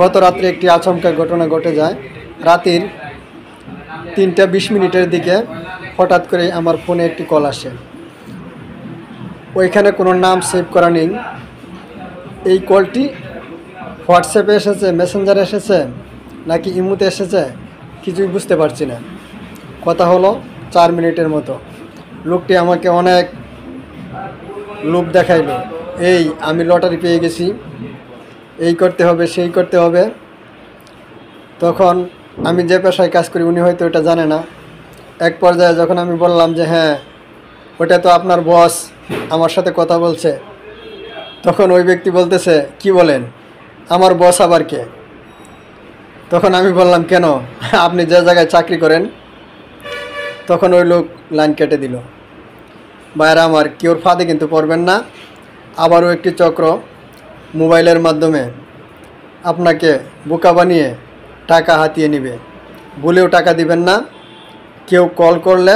গত রাত্রে একটি আচমকা ঘটনা ঘটে যায়। রাতের 3:20 দিকে হঠাৎ করে আমার ফোনে একটি কল আসে। ওইখানে কোনো নাম সেভ করা নেই। এই কলটি হোয়াটসঅ্যাপে এসেছে, মেসেঞ্জারে এসেছে নাকি ইমোতে এসেছে কিছুই বুঝতে পারছি না। কথা হলো 4 মিনিটের মতো। লোকটি আমাকে অনেক লোভ দেখাইলো, এই আমি লটারি পেয়ে গেছি, এই করতে হবে সেই করতে হবে। তখন আমি যে পেশায় কাজ করি উনি হয়তো এটা জানে না। এক পর্যায়ে যখন আমি বললাম যে হ্যাঁ ওটা তো আপনার বস আমার সাথে কথা বলছে, তখন ওই ব্যক্তি বলতেছে কি বলেন, আমার বস আবার কে? তখন আমি বললাম কেন, আপনি যে জায়গায় চাকরি করেন। তখন ওই লোক লাইন কেটে দিল। বাইরে আমার কেউর ফাঁদে কিন্তু পড়বেন না। আবারও একটি চক্র মোবাইলের মাধ্যমে আপনাকে বোকা বানিয়ে টাকা হাতিয়ে নেবে। ভুলেও টাকা দিবেন না। কেউ কল করলে